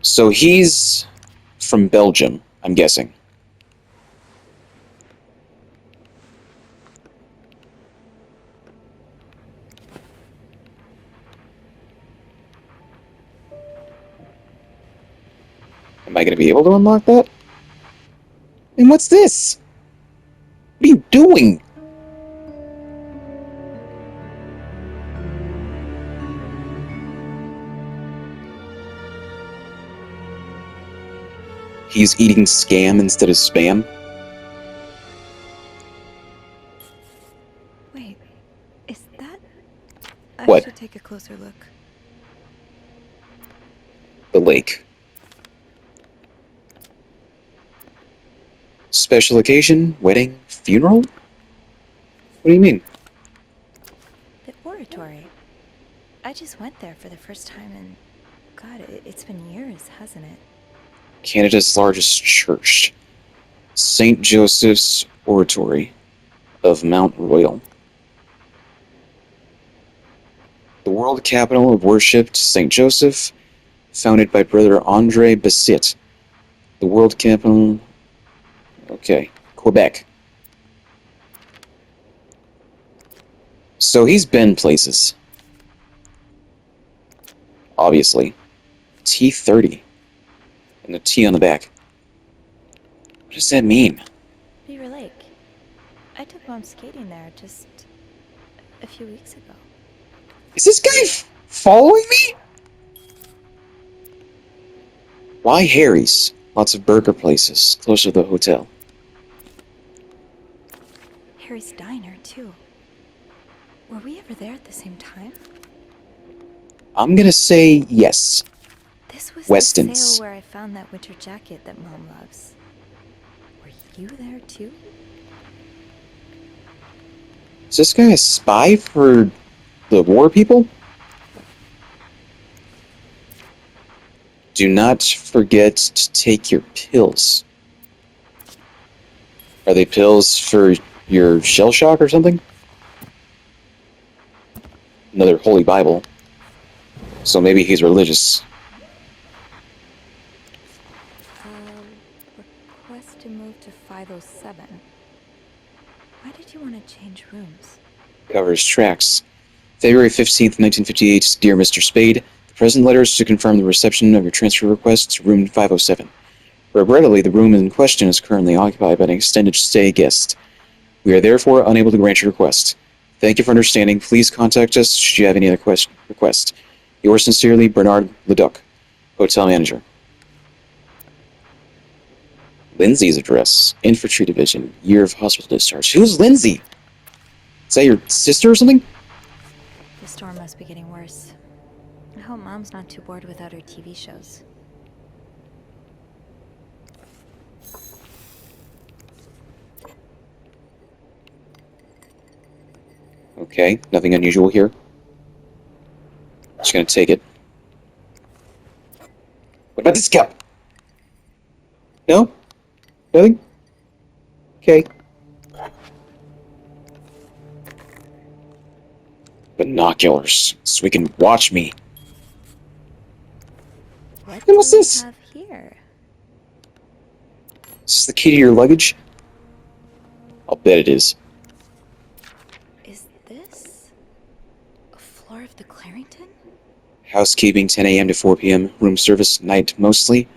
So he's from Belgium, I'm guessing. Am I going to be able to unlock that? And what's this? What are you doing? He's eating scam instead of spam. Wait, is that... I What? should take a closer look. The lake. Special occasion, wedding, funeral? What do you mean? The oratory. I just went there for the first time and... God, it's been years, hasn't it? Canada's largest church. St. Joseph's Oratory of Mount Royal. The world capital of worship to St. Joseph, founded by Brother Andre Bassit. The world capital... Okay, Quebec. So he's been places. Obviously. T30. And the T on the back. What does that mean? Beaver Lake. I took Mom skating there just... a few weeks ago. Is this guy following me? Why Harry's? Lots of burger places closer to the hotel. Harry's Diner, too. Were we ever there at the same time? I'm gonna say yes. This was Weston's. the sale where I found that winter jacket that Mom loves. Were you there, too? Is this guy a spy for the war people? Do not forget to take your pills. Are they pills for your shell shock or something? Another holy Bible. So maybe he's religious. Request to move to 507. Why did you want to change rooms? Covers tracks. February 15th, 1958. Dear Mr. Spade, the present letter is to confirm the reception of your transfer request to room 507. Regrettably, the room in question is currently occupied by an extended stay guest. We are therefore unable to grant your request. Thank you for understanding. Please contact us should you have any other request. Yours sincerely, Bernard Leduc, Hotel Manager. Lindsay's address, Infantry Division, year of hospital discharge. Who's Lindsay? Is that your sister or something? The storm must be getting worse. I hope Mom's not too bored without her TV shows. Okay, nothing unusual here. Just gonna take it. What about this cup? No? Nothing? Okay. Binoculars, so we can watch me. What And what's do we this? have here? Is this the key to your luggage? I'll bet it is. Is this a floor of the Clarington? Housekeeping 10 a.m. to 4 p.m. Room service night mostly.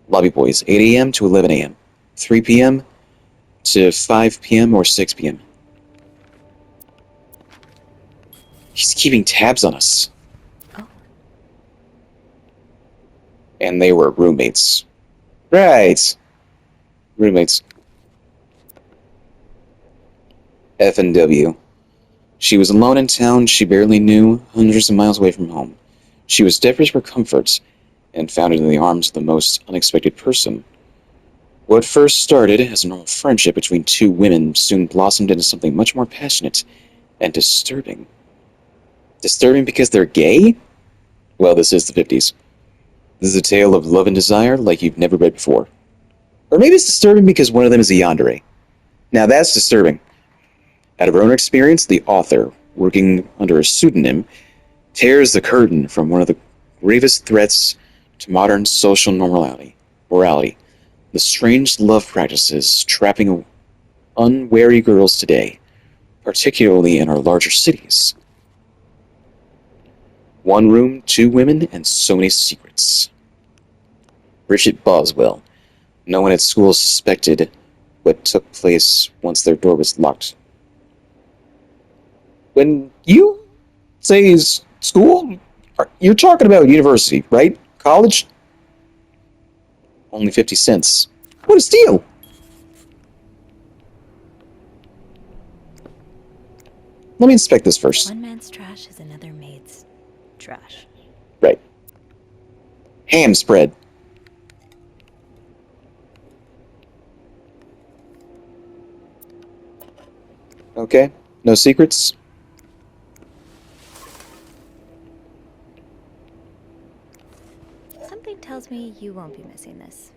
Lobby boys 8 a.m. to 11 a.m. 3 p.m. to 5 p.m. or 6 p.m. He's keeping tabs on us. Oh. And they were roommates. Right. Roommates. F and W. She was alone in town she barely knew, hundreds of miles away from home. She was desperate for comfort, and found it in the arms of the most unexpected person. What first started as a normal friendship between two women soon blossomed into something much more passionate and disturbing. Disturbing because they're gay? Well, this is the 50s. This is a tale of love and desire like you've never read before. Or maybe it's disturbing because one of them is a yandere. Now that's disturbing. Out of her own experience, the author, working under a pseudonym, tears the curtain from one of the gravest threats to modern social morality, the strange love practices trapping unwary girls today, particularly in our larger cities. One room, two women, and so many secrets. Bridget Boswell. No one at school suspected what took place once their door was locked. When you say school, you're talking about university, right? College? Only 50 cents. What a steal! Let me inspect this first. One man's trash is another maid's trash. Right. Ham spread. Okay. No secrets? Something tells me you won't be missing this.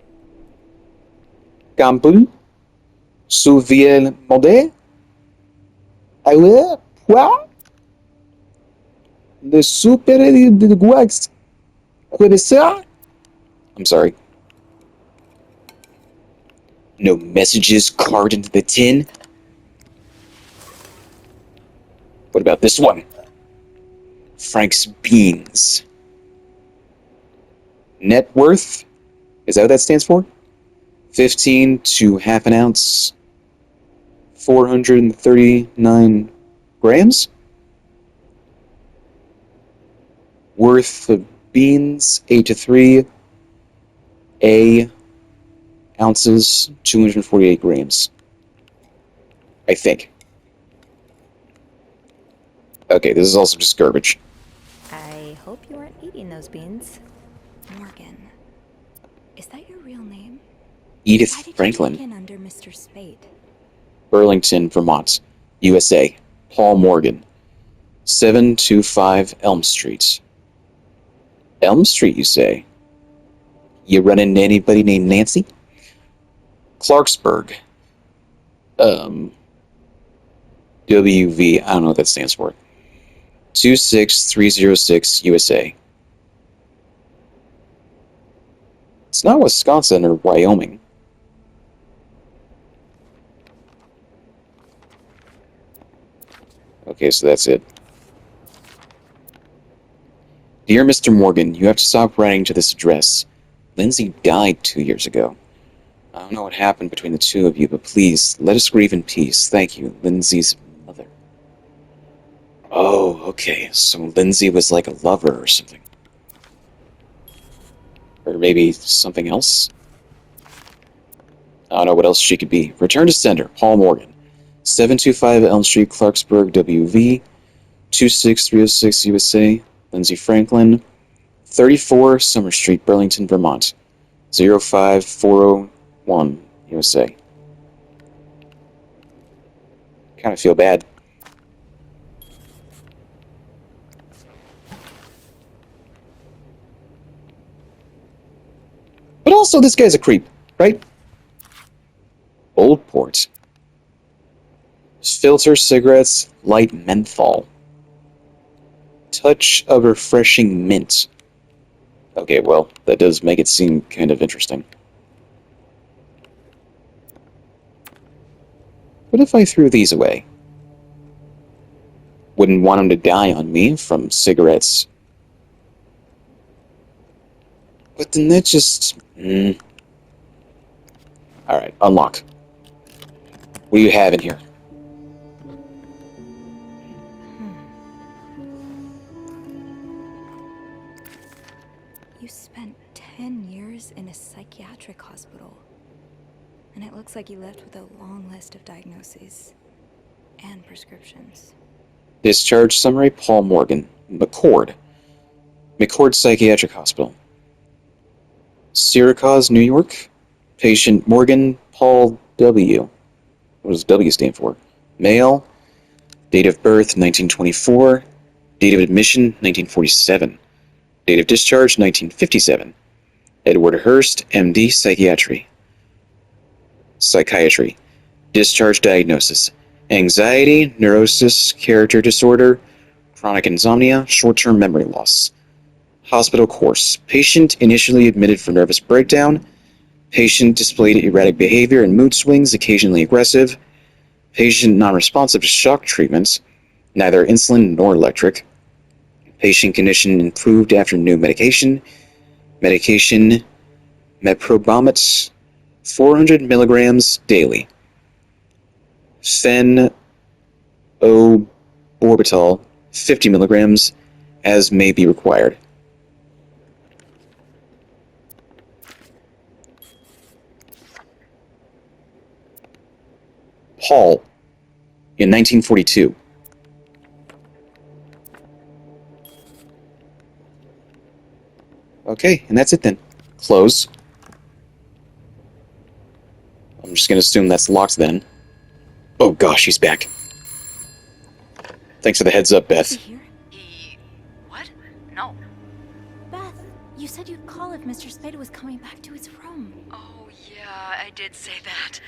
Gamble? Souviel Modé? Alors, quoi? Le super de Guax Quebecert? I'm sorry. No messages carved into the tin? What about this one? Frank's Beans. Net worth? Is that what that stands for? 15 to half an ounce. 439 grams? Worth of beans, 8 to 3. A ounces, 248 grams. I think. Okay, this is also just garbage. I hope you aren't eating those beans. Morgan. Is that your real name? Edith Why did Franklin. you check in under Mr. Spade? Burlington, Vermont, USA. Paul Morgan. 725 Elm Street. Elm Street, you say? You run into anybody named Nancy? Clarksburg. WV, I don't know what that stands for. 26306 USA. It's not Wisconsin or Wyoming. Okay, so that's it. Dear Mr. Morgan, you have to stop writing to this address. Lindsay died 2 years ago. I don't know what happened between the two of you, but please, let us grieve in peace. Thank you, Lindsay's mother. Oh, okay, so Lindsay was like a lover or something. Or maybe something else? I don't know what else she could be. Return to sender, Paul Morgan. 725 Elm Street, Clarksburg, WV. 26306 USA. Lindsay Franklin. 34 Summer Street, Burlington, Vermont. 05401 USA. Kind of feel bad. But also, this guy's a creep, right? Old Port. Filter cigarettes, light menthol. Touch of refreshing mint. Okay, well, that does make it seem kind of interesting. What if I threw these away? Wouldn't want him to die on me from cigarettes. But then that just... Alright, unlock. What do you have in here? You spent 10 years in a psychiatric hospital. And it looks like you left with a long list of diagnoses and prescriptions. Discharge summary, Paul Morgan. McCord. McCord Psychiatric Hospital. Syracuse, New York. Patient Morgan Paul W. What does W stand for? Male. Date of birth, 1924. Date of admission, 1947. Date of discharge, 1957. Edward Hurst, MD, Psychiatry. Discharge diagnosis. Anxiety, neurosis, character disorder, chronic insomnia, short-term memory loss. Hospital course. Patient initially admitted for nervous breakdown. Patient displayed erratic behavior and mood swings, occasionally aggressive. Patient non-responsive to shock treatments, neither insulin nor electric. Patient condition improved after new medication. Medication, meprobamate, 400 milligrams daily. Phenobarbital, 50 milligrams, as may be required. Paul, in 1942. Okay, and that's it then. Close. I'm just gonna assume that's locked then. Oh gosh, he's back. Thanks for the heads up, Is Beth. he here? What? No. Beth, you said you'd call if Mr. Spade was coming back to his room. Oh, yeah, I did say that.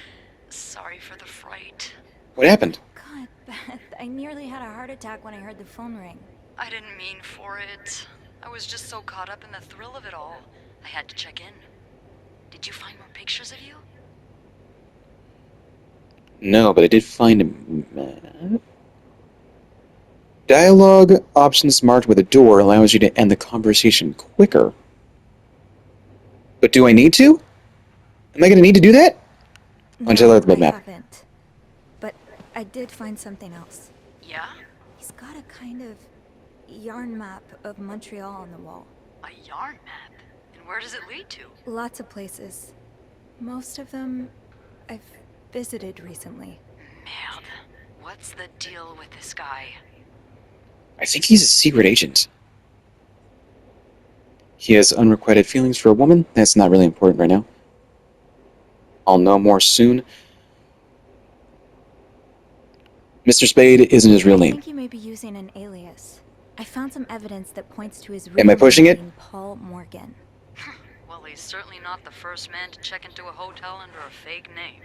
Sorry for the fright. What happened? God, Beth, I nearly had a heart attack when I heard the phone ring. I didn't mean for it. I was just so caught up in the thrill of it all. I had to check in. Did you find more pictures of you? No, but I did find a map. Dialogue options marked with a door allows you to end the conversation quicker. But do I need to? Am I going to need to do that? Until I look at the map. Haven't. But I did find something else. Yeah? He's got a kind of yarn map of Montreal on the wall. A yarn map? And where does it lead to? Lots of places. Most of them I've visited recently. Merde. What's the deal with this guy? I think he's a secret agent. He has unrequited feelings for a woman. That's not really important right now. I'll know more soon. Mr. Spade isn't his real I name. think he may be using an alias. I found some evidence that points to his Am real I pushing name it? being Paul Morgan. Well, he's certainly not the first man to check into a hotel under a fake name.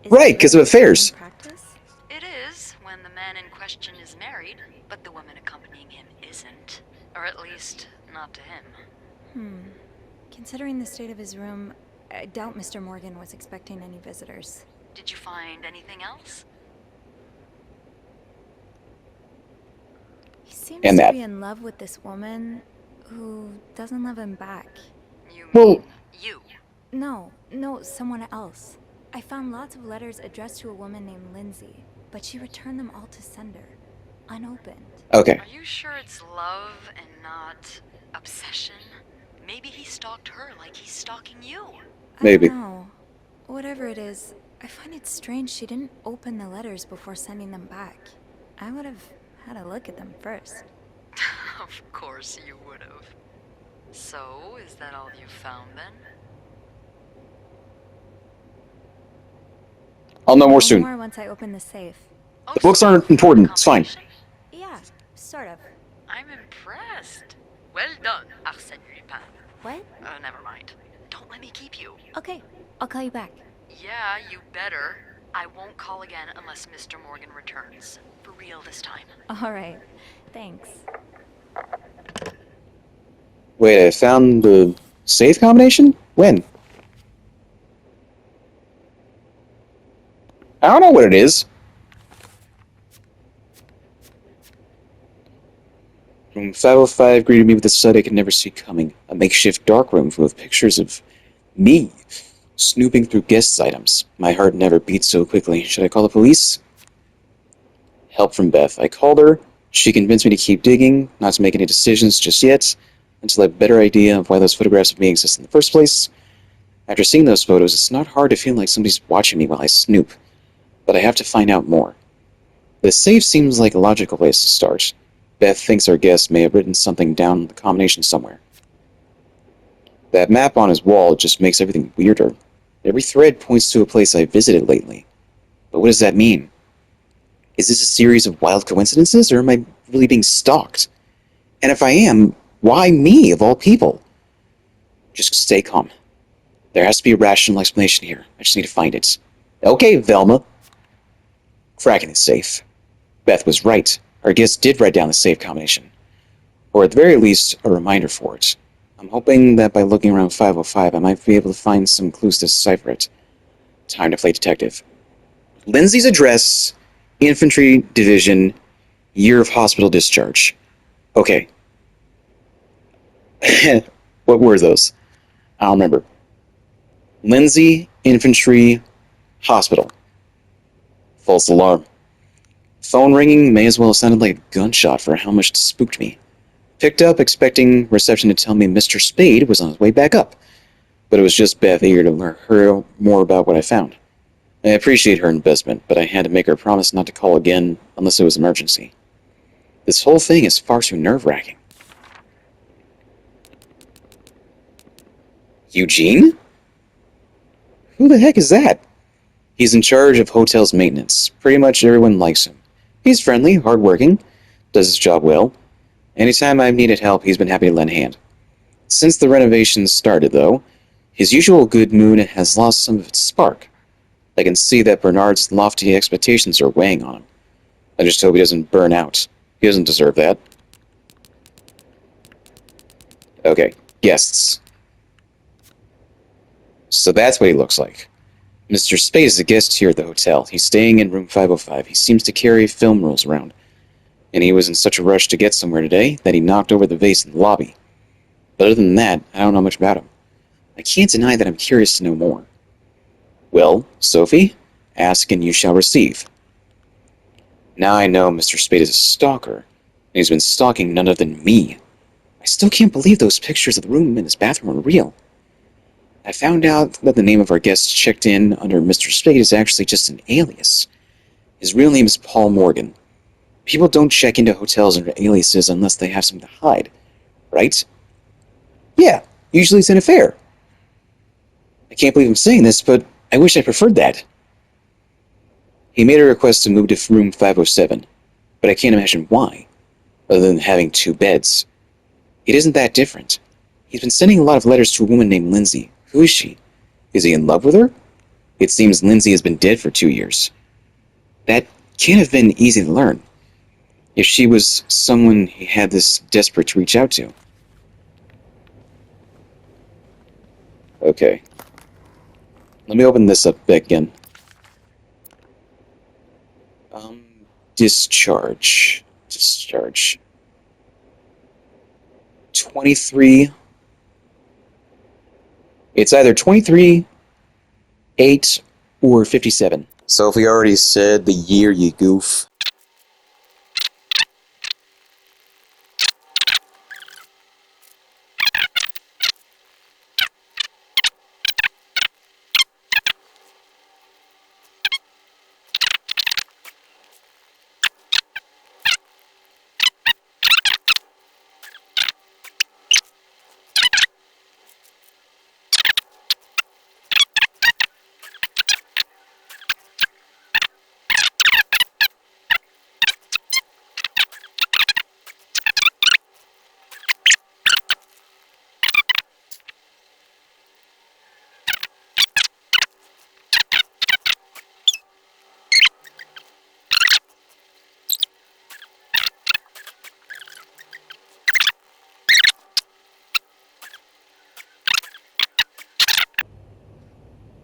Is Right, it 'cause of really affairs. common practice? It is, when the man in question is married, but the woman accompanying him isn't. Or at least, not to him. Considering the state of his room, I doubt Mr. Morgan was expecting any visitors. Did you find anything else? He seems And to that. be in love with this woman who doesn't love him back. You Well- mean you? No, someone else. I found lots of letters addressed to a woman named Lindsay, but she returned them all to sender, unopened. Okay. Are you sure it's love and not obsession? Maybe he stalked her like he's stalking you. Maybe. I don't know. Whatever it is, I find it strange she didn't open the letters before sending them back. I would have had a look at them first. Of course you would have. So, is that all you found then? I'll know more No soon. more once I open the safe. The books aren't important. It's fine. Yeah, sort of. I'm impressed. Well done, Arsène Lupin. What? Never mind. Don't let me keep you. Okay, I'll call you back. Yeah, you better. I won't call again unless Mr. Morgan returns. For real this time. All right, thanks. Wait, I found the safe combination? When? I don't know what it is. Room 505 greeted me with a sight I could never see coming. A makeshift darkroom full of pictures of me, snooping through guests' items. My heart never beat so quickly. Should I call the police? Help from Beth. I called her. She convinced me to keep digging, not to make any decisions just yet, until I have a better idea of why those photographs of me exist in the first place. After seeing those photos, it's not hard to feel like somebody's watching me while I snoop. But I have to find out more. The safe seems like a logical place to start. Beth thinks our guest may have written something down in the combination somewhere. That map on his wall just makes everything weirder. Every thread points to a place I've visited lately. But what does that mean? Is this a series of wild coincidences, or am I really being stalked? And if I am, why me, of all people? Just stay calm. There has to be a rational explanation here. I just need to find it. Okay, Velma. Cracking the safe. Beth was right. Our guest did write down the safe combination. or at the very least, a reminder for it. I'm hoping that by looking around 505, I might be able to find some clues to decipher it. Time to play detective. Lindsay's address, infantry division, year of hospital discharge. Okay. What were those? I don't remember. Lindsay, infantry, hospital. False alarm. Phone ringing may as well have sounded like a gunshot for how much it spooked me. Picked up, expecting reception to tell me Mr. Spade was on his way back up, but it was just Beth eager to learn her more about what I found. I appreciate her investment, but I had to make her promise not to call again unless it was emergency. This whole thing is far too nerve-wracking. Eugene? Who the heck is that? He's in charge of hotel's maintenance. Pretty much everyone likes him. He's friendly, hardworking, does his job well. Anytime I've needed help, he's been happy to lend a hand. Since the renovations started, though, his usual good mood has lost some of its spark. I can see that Bernard's lofty expectations are weighing on him. I just hope he doesn't burn out. He doesn't deserve that. Okay, guests. So that's what he looks like. Mr. Spade is a guest here at the hotel. He's staying in room 505. He seems to carry film rolls around. And he was in such a rush to get somewhere today that he knocked over the vase in the lobby. But other than that, I don't know much about him. I can't deny that I'm curious to know more. Well, Sophie, ask and you shall receive. Now I know Mr. Spade is a stalker, and he's been stalking none other than me. I still can't believe those pictures of the room in his bathroom are real. I found out that the name of our guest checked in under Mr. Spade is actually just an alias. His real name is Paul Morgan. People don't check into hotels under aliases unless they have something to hide, right? Yeah, usually it's an affair. I can't believe I'm saying this, but I wish I preferred that. He made a request to move to room 507, but I can't imagine why, other than having 2 beds. It isn't that different. He's been sending a lot of letters to a woman named Lindsay. Who is she? Is he in love with her? It seems Lindsay has been dead for 2 years. That can't have been easy to learn, if she was someone he had this desperate to reach out to. Okay. Let me open this up again. Discharge. 23. It's either 23, 8, or 57. So if we already said the year, you goof.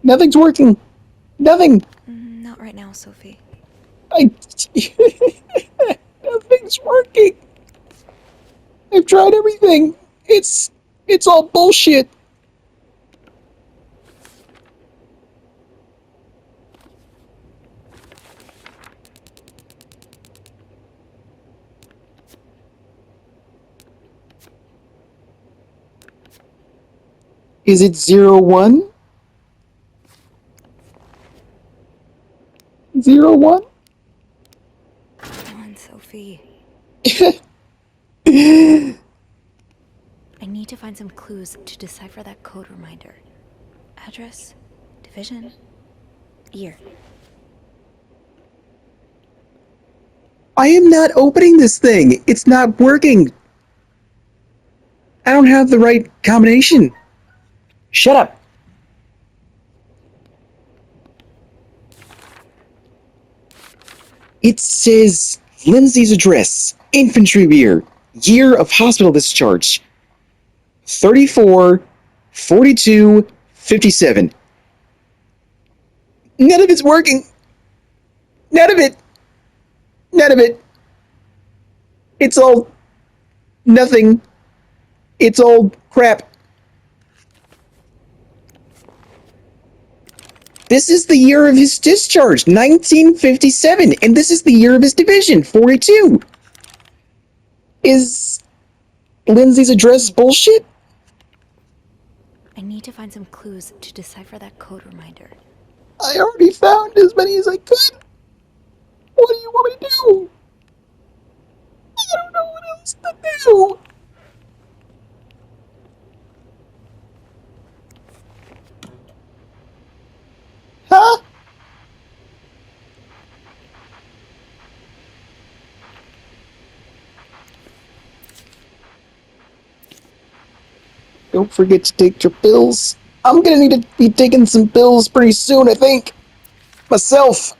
Nothing's working. Nothing. Not right now, Sophie. I. Nothing's working. I've tried everything. It's all bullshit. Is it 01? 01? Come on, Sophie. I I need to find some clues to decipher that code reminder. Address, division, year. am not opening this thing. It's not working. I don't have the right combination. Shut up. It says Lindsay's address, infantry rear. Year of hospital discharge 34, 42, 57. None of it's working. None of it. None of it. It's all nothing. It's all crap. This is the year of his discharge, 1957, and this is the year of his division, 42. Is Lindsay's address bullshit? I need to find some clues to decipher that code reminder. I already found as many as I could. What do you want me to do? I don't know what else to do. Huh? Don't forget to take your pills. I'm gonna need to be taking some pills pretty soon, I think. Myself.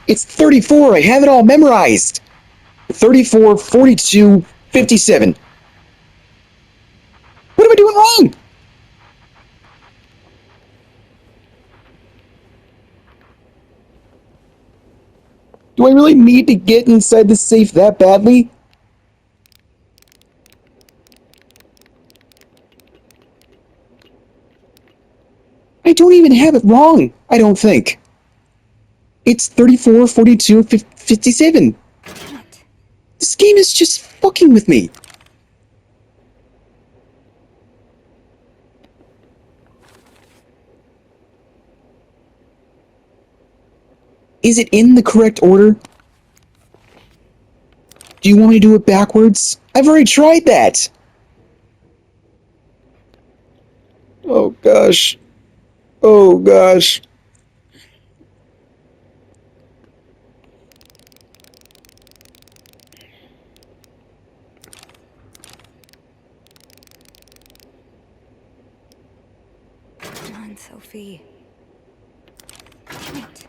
It's 34. I have it all memorized. 34, 42, 57. What am I doing wrong? Do I really need to get inside the safe that badly? I don't even have it wrong, I don't think. It's 34, 42, 57. Damn it. This game is just fucking with me. Is it in the correct order? Do you want me to do it backwards? I've already tried that. Oh gosh. Oh gosh. Come on, Sophie. Damn it.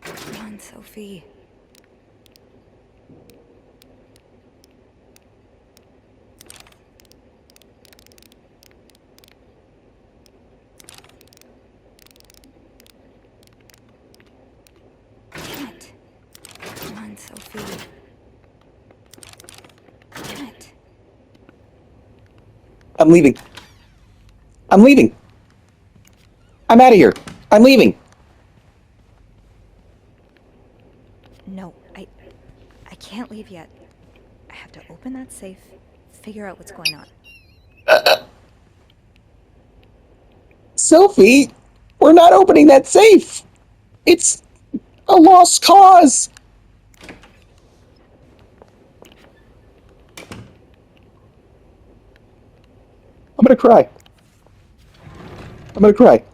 Come on, Sophie. Damn it. Come on, Sophie. Damn it. I'm leaving. I'm leaving. I'm out of here. I'm leaving. No, I can't leave yet. I have to open that safe, figure out what's going on. Sophie, we're not opening that safe. It's a lost cause. I'm gonna cry. I'm gonna cry.